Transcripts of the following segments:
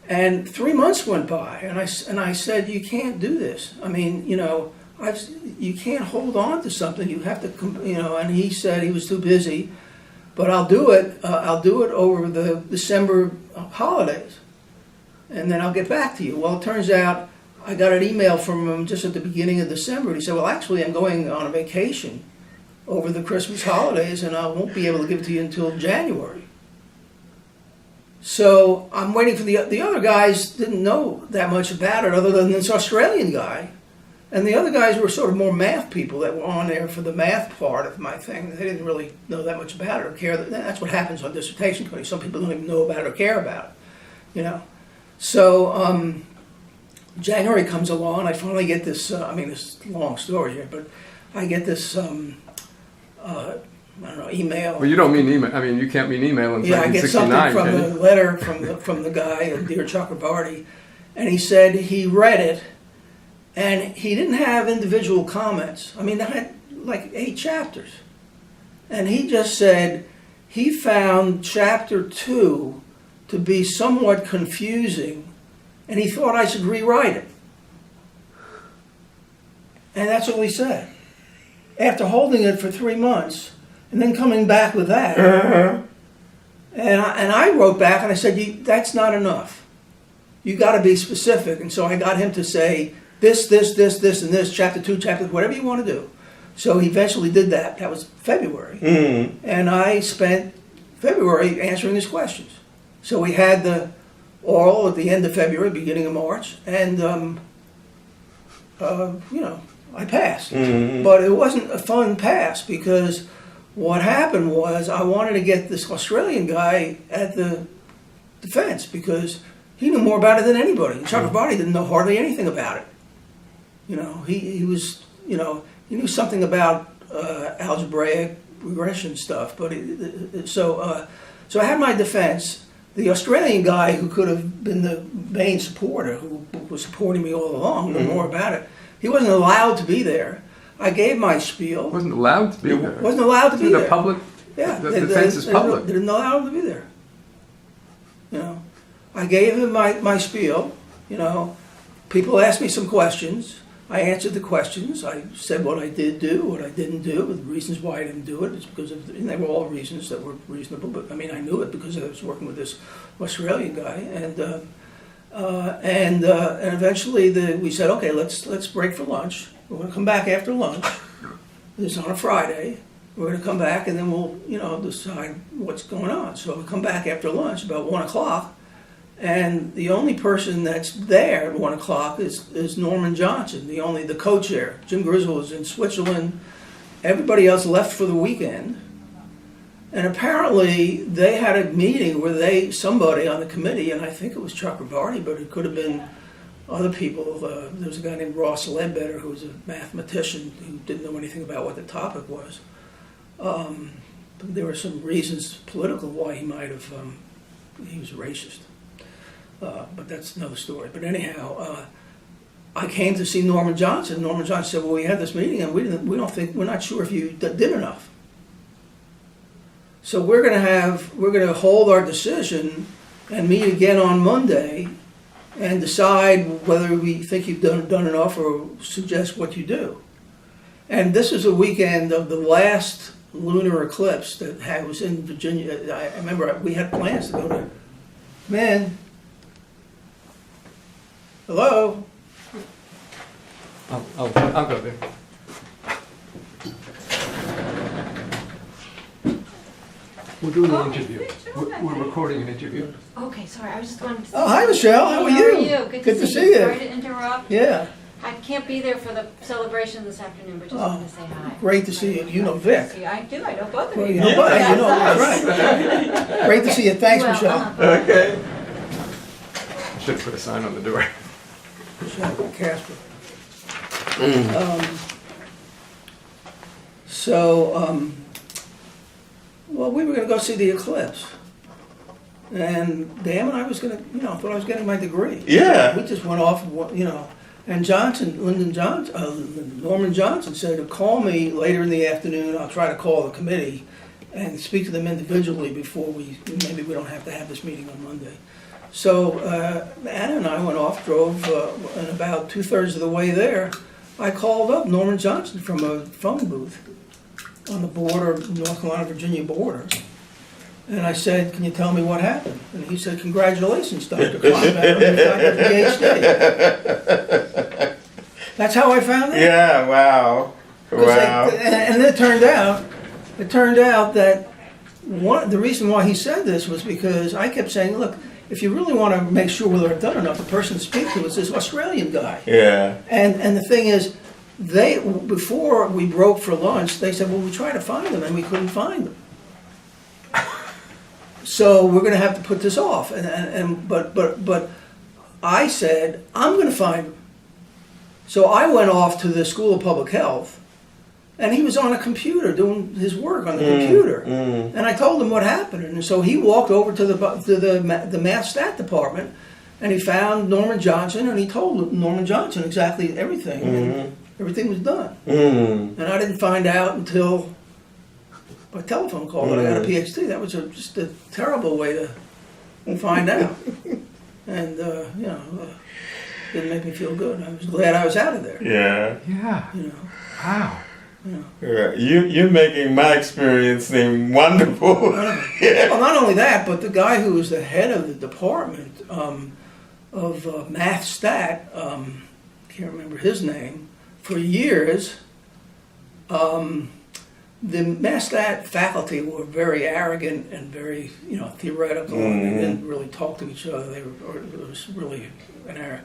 And 3 months went by, and I said, you can't do this. I mean, you can't hold on to something. You have to, And he said he was too busy, but I'll do it. I'll do it over the December holidays, and then I'll get back to you. Well, it turns out I got an email from him just at the beginning of December. He said, well, actually, I'm going on a vacation over the Christmas holidays, and I won't be able to give it to you until January. So I'm waiting for the other guys. Didn't know that much about it other than this Australian guy. And the other guys were sort of more math people that were on there for the math part of my thing. They didn't really know that much about it or care. That's what happens on dissertation committee. Some people don't even know about it or care about it, So January comes along, and I finally get this, this long story here, but I get this, email. Well, you don't mean email. I mean, you can't mean email in 1969. Yeah, I get something from the letter from the guy, Dear Chakrabarty, and he said he read it, and he didn't have individual comments. I mean, I had like 8 chapters, and he just said he found chapter 2 to be somewhat confusing, and he thought I should rewrite it. And that's all he said. After holding it for 3 months, and then coming back with that. And I wrote back and I said, that's not enough. You got to be specific. And so I got him to say this, and this, chapter 2, whatever you want to do. So he eventually did that. That was February. Mm-hmm. And I spent February answering his questions. So we had the oral at the end of February, beginning of March, and I passed. Mm-hmm. But it wasn't a fun pass because what happened was I wanted to get this Australian guy at the defense because he knew more about it than anybody. Chakrabarty didn't know hardly anything about it. He was, he knew something about algebraic regression stuff. But so I had my defense. The Australian guy who could have been the main supporter, who was supporting me all along, knew more about it. He wasn't allowed to be there. I gave my spiel. Wasn't allowed to be there. Wasn't allowed to be there. The public. Yeah, the defense is public. They didn't allow him to be there. I gave him my spiel. People asked me some questions. I answered the questions. I said what I did do, what I didn't do, the reasons why I didn't do it. It's because and they were all reasons that were reasonable. But I knew it because I was working with this Australian guy, and eventually we said, okay, let's break for lunch. We're going to come back after lunch. This is on a Friday. We're going to come back and then we'll, decide what's going on. So we come back after lunch about 1 o'clock, and the only person that's there at 1 o'clock is Norman Johnson, the co-chair. Jim Grizzle was in Switzerland. Everybody else left for the weekend. And apparently they had a meeting where somebody on the committee, and I think it was Chakrabarty, but it could have been other people. There was a guy named Ross Ledbetter who was a mathematician who didn't know anything about what the topic was. But there were some reasons, political, why he might have, he was racist. But that's another story. But anyhow, I came to see Norman Johnson. Norman Johnson said, well, we had this meeting and we're not sure if you did enough. So we're going to hold our decision and meet again on Monday and decide whether we think you've done enough or suggest what you do. And this is a weekend of the last lunar eclipse that was in Virginia. I remember we had plans to go there. Man, hello? I'll go there. We're doing an interview. We're recording an interview. Okay, sorry, I was just going to... Oh, hi, Michelle. How are you? Good to see you. Sorry to interrupt. Yeah. I can't be there for the celebration this afternoon, but just wanted to say hi. Great to see you. You know Vic. I do. I know both of Well, you. you know, that's right. Great to see you. Thanks, Michelle. Okay. I should have put a sign on the door. Michelle Casper. Well, we were going to go see the eclipse. And Dan and I was going to, thought I was getting my degree. Yeah. We just went off, and Norman Johnson said, call me later in the afternoon. I'll try to call the committee and speak to them individually before maybe we don't have to have this meeting on Monday. So Anna and I went off, drove, and about 2/3 of the way there, I called up Norman Johnson from a phone booth on the border, North Carolina-Virginia border. And I said, can you tell me what happened? And he said, congratulations, Dr. Kleinbaum, you got your PhD. That's how I found out. Yeah, wow. 'Cause Wow. and it turned out that the reason why he said this was because I kept saying, look, if you really want to make sure whether I've done enough, the person to speak to is this Australian guy. Yeah. And the thing is, before we broke for lunch, they said, well, we tried to find them and we couldn't find them. So we're going to have to put this off. But I said, I'm going to find them. So I went off to the School of Public Health, and he was on a computer doing his work on the computer. And I told him what happened. And so he walked over to the math stat department, and he found Norman Johnson, and he told Norman Johnson exactly everything. And everything was done. And I didn't find out until by telephone call that I got a PhD. That was just a terrible way to find out. And, didn't make me feel good. I was glad I was out of there. Yeah. Yeah. You know. Wow. Yeah. You're making my experience seem wonderful. Well, not only that, but the guy who was the head of the department of math stat, can't remember his name, for years, the math stat faculty were very arrogant and very, theoretical, and they didn't really talk to each other. It was really an error.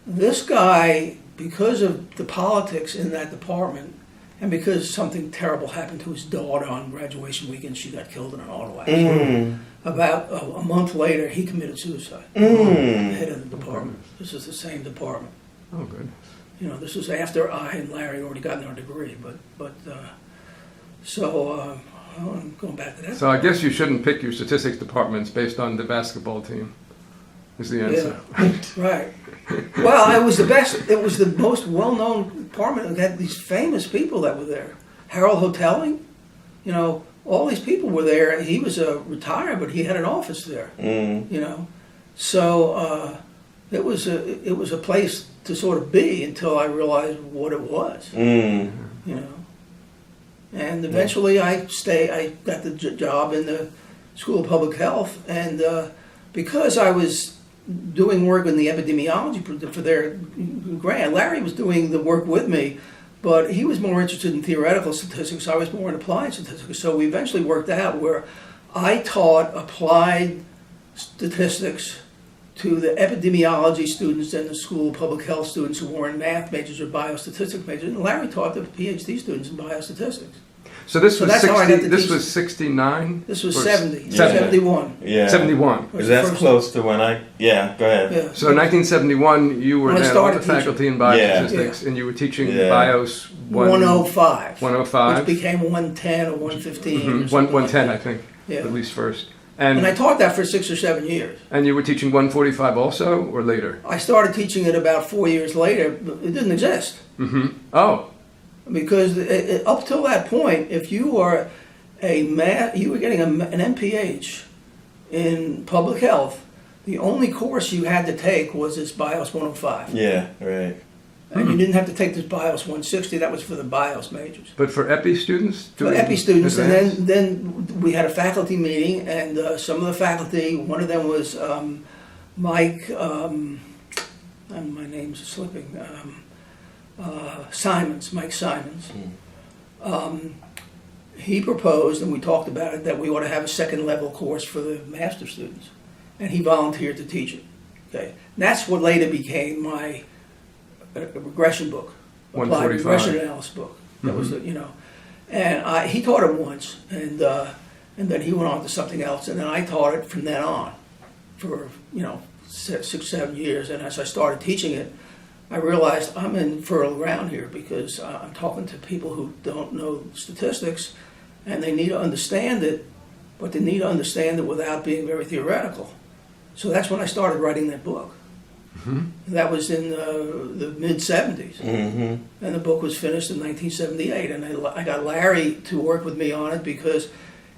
This guy, because of the politics in that department, and because something terrible happened to his daughter on graduation weekend, she got killed in an auto accident. About a month later, he committed suicide. The head of the department. This is the same department. Oh, good. This was after I and Larry already gotten our degree. So I'm going back to that. So I guess you shouldn't pick your statistics departments based on the basketball team, is the answer. Yeah, right. Well, it was the best. It was the most well-known department. It had these famous people that were there. Harold Hotelling, all these people were there. He was retired, but he had an office there. So it was a place to sort of be until I realized what it was. And eventually I got the job in the School of Public Health, and because I was doing work in the epidemiology for their grant, Larry was doing the work with me, but he was more interested in theoretical statistics. I was more in applied statistics. So we eventually worked out where I taught applied statistics to the epidemiology students and the School of Public Health students who weren't math majors or biostatistics majors, and Larry taught the PhD students in biostatistics. So this was that's how I got to this teach. was 69? This was Or 70, 70. 71. Yeah. 71. Was the That's first- close to when I. Yeah. Go ahead. Yeah. So in 1971, you were When I then on started the faculty in Yeah. biostatistics, and you were teaching Yeah. bios 105. 105? Which became 110 or 115. or Mhm. something 110, like I think, Yeah. at least first. that. And I And taught that for 6 or 7 years. you were teaching 145 also, or later? I started teaching it about 4 years later. But it didn't exist. Oh, Because up till that point, if you were you were getting an MPH in public health, the only course you had to take was this BIOS 105. Yeah. Right. And you didn't have to take this BIOS 160, that was for the BIOS majors. but for epi students? For doing epi students, and advanced? then we had a faculty meeting, and some of the faculty, one of them was Mike, and my name's slipping, Simons, Mike Simons. He proposed, and we talked about it, that we ought to have a second level course for the master students. And he volunteered to teach it. Okay, and that's what later became my regression book, applied 145. regression analysis book. That was, and he taught it once, and then he went on to something else, and then I taught it from then on for 6, 7 years. And as I started teaching it, I realized I'm in fertile ground here because I'm talking to people who don't know statistics, and they need to understand it, but they need to understand it without being very theoretical. So that's when I started writing that book. That was in the mid-'70s. And the book was finished in 1978. And I got Larry to work with me on it because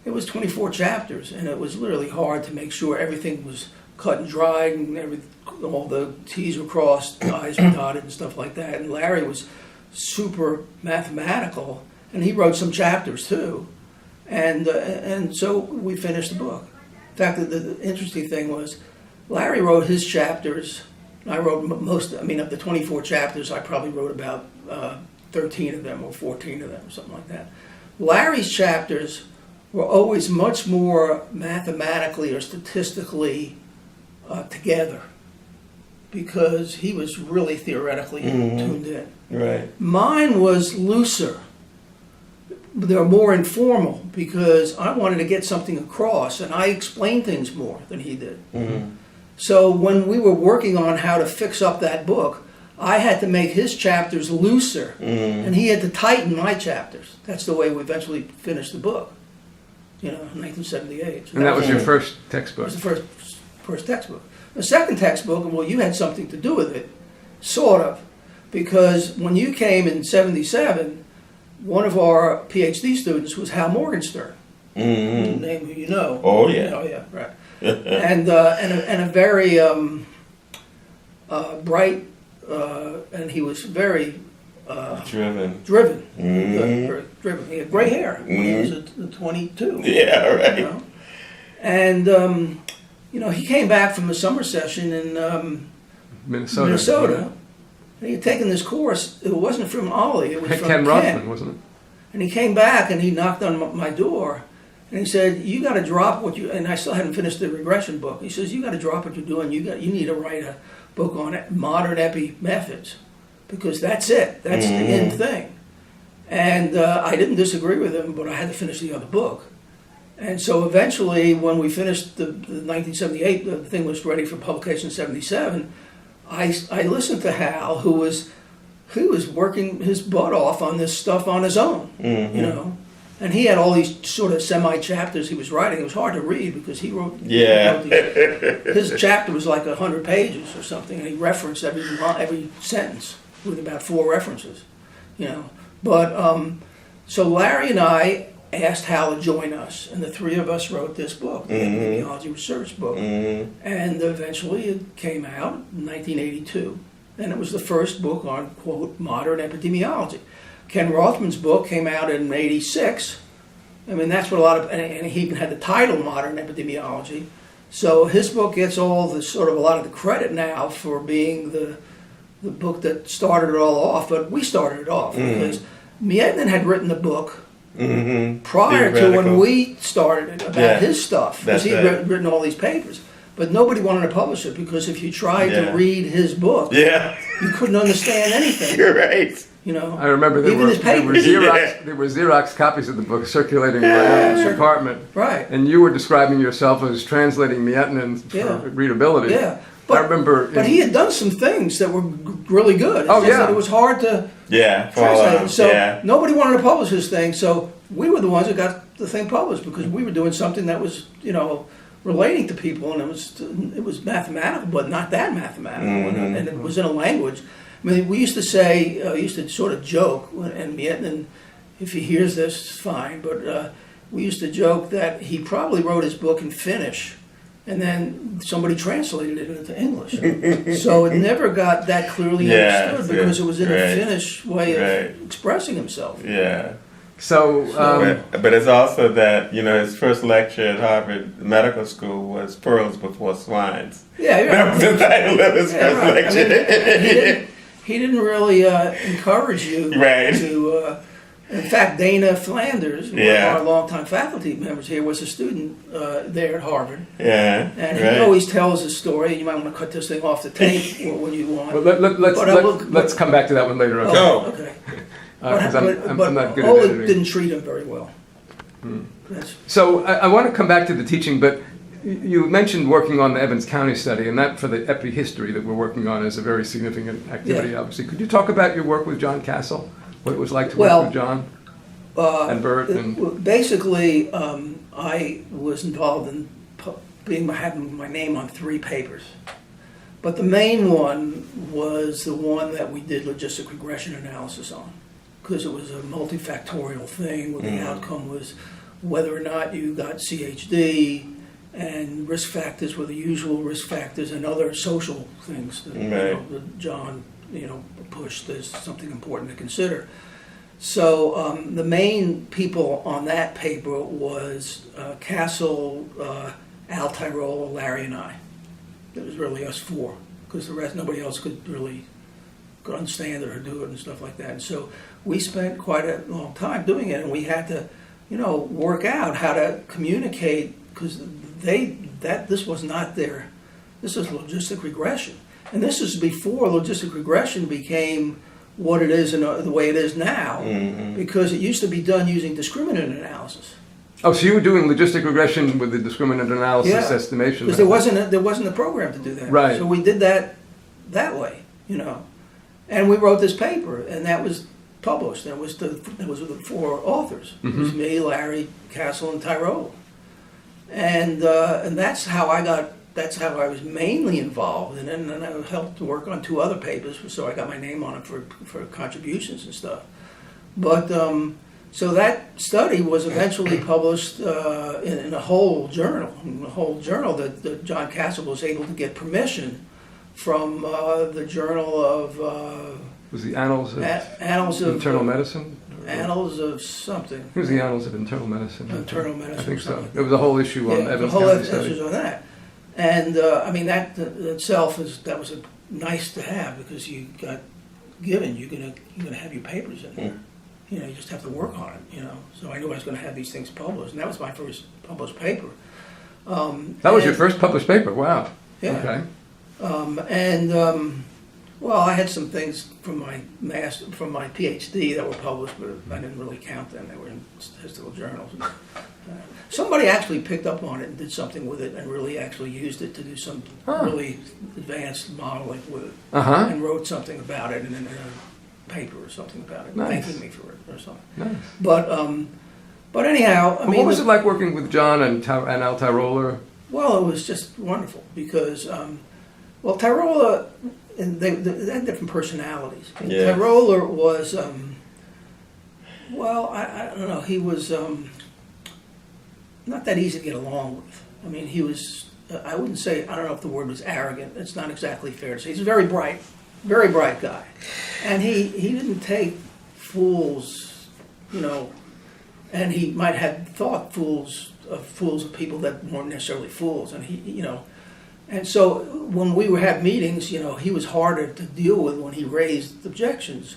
it was 24 chapters, and it was literally hard to make sure everything was cut and dried, and all the T's were crossed, I's were dotted, and stuff like that. And Larry was super mathematical, and he wrote some chapters too. And so we finished the book. In fact, the interesting thing was, Larry wrote his chapters. I wrote most. I mean, of the 24 chapters, I probably wrote about 13 of them or 14 of them, or something like that. Larry's chapters were always much more mathematically or statistically together, because he was really theoretically tuned in. Right. Mine was looser. They're more informal because I wanted to get something across, and I explained things more than he did. Mm-hmm. So when we were working on how to fix up that book, I had to make his chapters looser, and he had to tighten my chapters. That's the way we eventually finished the book, in 1978. So And that was your first that textbook. was the first textbook. The second textbook, well, you had something to do with it, sort of, because when you came in '77, one of our PhD students was Hal Morgenstern, name who you know. Oh, yeah. Oh, yeah, right. and a very bright, and he was very Driven. driven. Very driven. He had gray hair when he was 22. Yeah, right. And he came back from a summer session in Minnesota. And he had taken this course. It wasn't from Ollie. It was from Ken Rothman, wasn't it? And he came back and he knocked on my door. And he said, "You got to drop what you." And I still hadn't finished the regression book. He says, "You got to drop what you're doing. You need to write a book on modern epi methods, because that's it. That's the end thing." And I didn't disagree with him, but I had to finish the other book. And so eventually, when we finished the 1978, the thing was ready for publication in '77. I listened to Hal, who was working his butt off on this stuff on his own, and he had all these sort of semi-chapters he was writing. It was hard to read because he wrote. Yeah. His chapter was like 100 pages or something, and he referenced every sentence with about 4 references, But so Larry and I asked Hal to join us, and the 3 of us wrote this book, the epidemiology research book, and eventually it came out in 1982, and it was the first book on, quote, modern epidemiology. Ken Rothman's book came out in '86. I mean, that's what and he even had the title Modern Epidemiology. So his book gets a lot of the credit now for being the book that started it all off, but we started it off because Mietnin had written the book prior to when we started it about his stuff, because he had written all these papers. But nobody wanted to publish it because if you tried to read his book, you couldn't understand anything. You're right. I remember there were Xerox copies of the book circulating around the department. Right. And you were describing yourself as translating Mietnin for readability. Yeah. I remember. But he had done some things that were really good. It's just that it was hard to translate. So nobody wanted to publish his thing. So we were the ones that got the thing published because we were doing something that was, relating to people, and it was mathematical, but not that mathematical, and it was in a language. I mean, we used to say, used to sort of joke, and Mietnin, if he hears this, it's fine, but we used to joke that he probably wrote his book in Finnish, and then somebody translated it into English. So it never got that clearly understood because it was in a Finnish way of expressing himself. Yeah. So, but it's also that, his first lecture at Harvard Medical School was Pearls Before Swines. Yeah, that was the title of his first lecture. I mean, he didn't really encourage you to. In fact, Dana Flanders, one of our longtime faculty members here, was a student there at Harvard. Yeah, and he always tells his story. You might want to cut this thing off the tape when you want. But let's come back to that one later. Okay. Okay. Because I'm not good at Oleg editing. didn't treat him very well. So I want to come back to the teaching, but you mentioned working on the Evans County study, and that for the epi-history that we're working on is a very significant activity, obviously. Could you talk about your work with John Castle? What it was like to work with John and Bert? Basically, I was involved in having my name on 3 papers. But the main one was the one that we did logistic regression analysis on, because it was a multifactorial thing where the outcome was whether or not you got CHD And risk factors were the usual risk factors and other social things that, that John, pushed as something important to consider. So the main people on that paper was Castle, Al Tyrol, Larry, and I. It was really us four, because the rest, nobody else could understand it or do it and stuff like that. And so we spent quite a long time doing it, and we had to, work out how to communicate, because this was not this was logistic regression. And this is before logistic regression became what it is and the way it is now, because it used to be done using discriminant analysis. Oh, so you were doing logistic regression with the discriminant analysis estimation? Because there wasn't a program to do that. Right. So we did that way, and we wrote this paper, and that was published. And it was with the four authors. It was me, Larry, Castle, and Tyrol, and that's how I was mainly involved, and then I helped to work on two other papers, so I got my name on it for contributions and stuff. But so that study was eventually published in a whole journal, that John Castle was able to get permission from the Journal of was the Annals of Internal Medicine? Annals of something. It was the Annals of Internal Medicine. Internal Medicine. I think so. There was a whole issue on Evans County study. On that. And that itself that was nice to have, because you got given, you're gonna have your papers in there. You just have to work on it. So I knew I was going to have these things published, and that was my first published paper. That was your first published paper. Wow. Yeah. Okay. Well, I had some things from my PhD that were published, but I didn't really count them. They were in statistical journals. Somebody actually picked up on it and did something with it, and really actually used it to do some really advanced modeling with it, and wrote something about it in a paper or something about it, thanking me for it or something. Nice. But anyhow, what was it like working with John and Al Tyroler? Well, it was just wonderful, because Tyroler, and they had different personalities. Yeah. Tyroler was, I don't know, he was not that easy to get along with. I mean, he was, I don't know if the word was arrogant. It's not exactly fair to say. He's a very bright guy. And he didn't take fools, and he might have thought fools of people that weren't necessarily fools. And and so when we would have meetings, he was harder to deal with when he raised objections.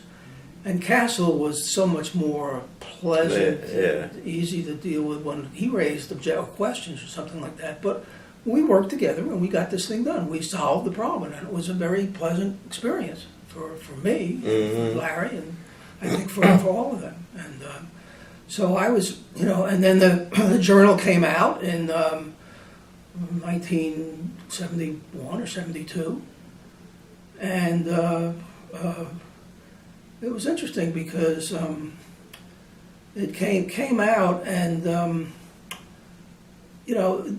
And Castle was so much more pleasant, easy to deal with when he raised questions or something like that. But we worked together and we got this thing done. We solved the problem, and it was a very pleasant experience for me, for Larry, and I think for all of them. And so I was, and then the journal came out in 1971 or 72, and it was interesting because it came out, and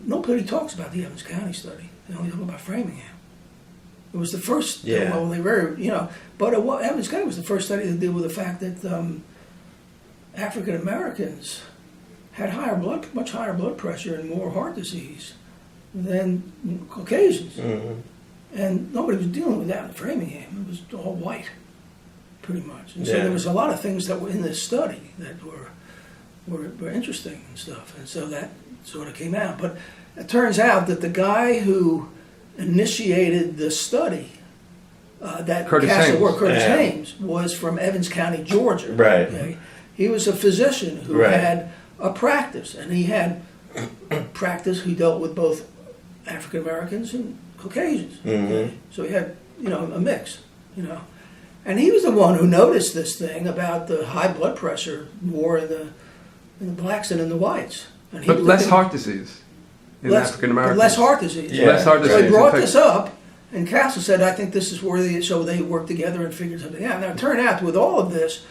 nobody talks about the Evans County study. They only talk about Framingham. It was the first. Well, they were, but Evans County was the first study to deal with the fact that African Americans had much higher blood pressure and more heart disease than Caucasians, and nobody was dealing with that in Framingham. It was all white, pretty much. And so there was a lot of things that were in this study that were interesting and stuff, and so that sort of came out. But it turns out that the guy who initiated the study, that Curtis Hames, was from Evans County, Georgia. Right. Okay? He was a physician who had a practice, and he had practice who dealt with both African Americans and Caucasians. Okay? So he had, a mix, And he was the one who noticed this thing about the high blood pressure more in the blacks than in the whites. And But less heart disease in African Americans. Less heart disease. Yeah. Less heart disease. So he brought this up, and Castle said, I think this is worthy, so they worked together and figured something out. Now, it turned out with all of this,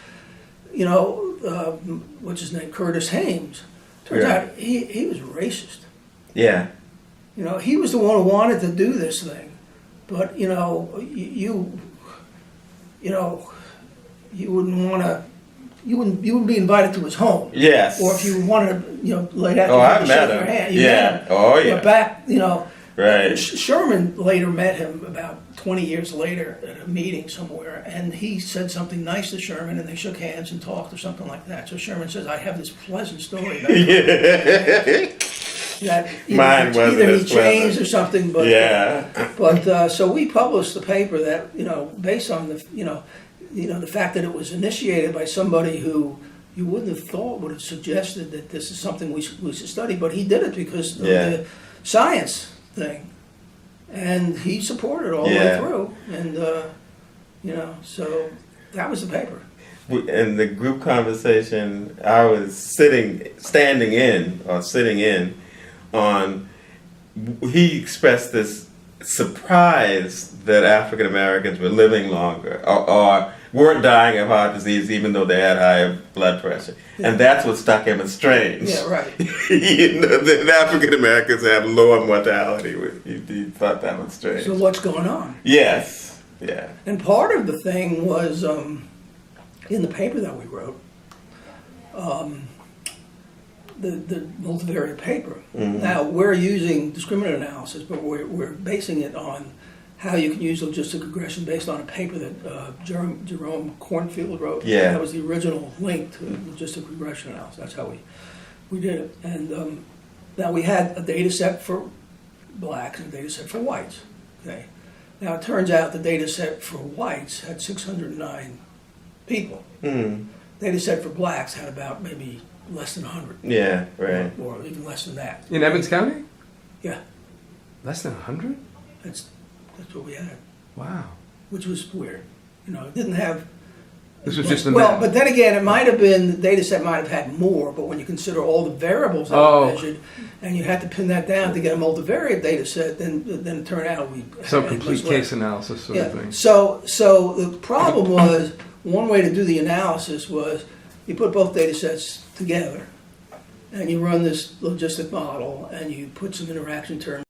what's his name, Curtis Hames, turns out he was racist. Yeah. He was the one who wanted to do this thing, but, you wouldn't want to you wouldn't be invited to his home. Yes. Or if you wanted to, lay down Oh, I shake met your him. hand, you Yeah. met him. Oh, yeah. But back, Right. Sherman later met him about 20 years later at a meeting somewhere, and he said something nice to Sherman, and they shook hands and talked or something like that. So Sherman says, I have this pleasant story about him. That Mine wasn't either he as changed pleasant. or something, but so we published the paper that based on the fact that it was initiated by somebody who you wouldn't have thought would have suggested that this is something we should study, but he did it because of the science thing, and he supported it all the way through, and so that was the paper. In the group conversation, I was standing in on, he expressed this surprise that African Americans were living longer or weren't dying of heart disease even though they had higher blood pressure. Yeah. And that's what struck him as strange. Yeah, right. The African Americans have lower mortality. He thought that was strange. So what's going on? Yes. Yeah. And part of the thing was in the paper that we wrote, the multivariate paper. Mm-hmm. Now, we're using discriminant analysis, but we're basing it on how you can use logistic regression based on a paper that Jerome Cornfield wrote. Yeah. That was the original link to logistic regression analysis. That's how we did it. And now we had a data set for blacks and a data set for whites. Okay. Now, it turns out the data set for whites had 609 people. Mm. Data set for blacks had about maybe less than 100. Yeah, right. Or even less than that. In Evans County? Yeah, Less than 100? that's what we had, Wow. which was weird. It didn't have. This was just the Well, map. but then again, it might have been, the data set might have had more, but when you consider all the variables that Oh. were measured, and you had to pin that down to get a multivariate data set, then it turned out we So had complete much less. case analysis sort of thing. So the problem was, one way to do the analysis was you put both data sets together and you run this logistic model and you put some interaction terms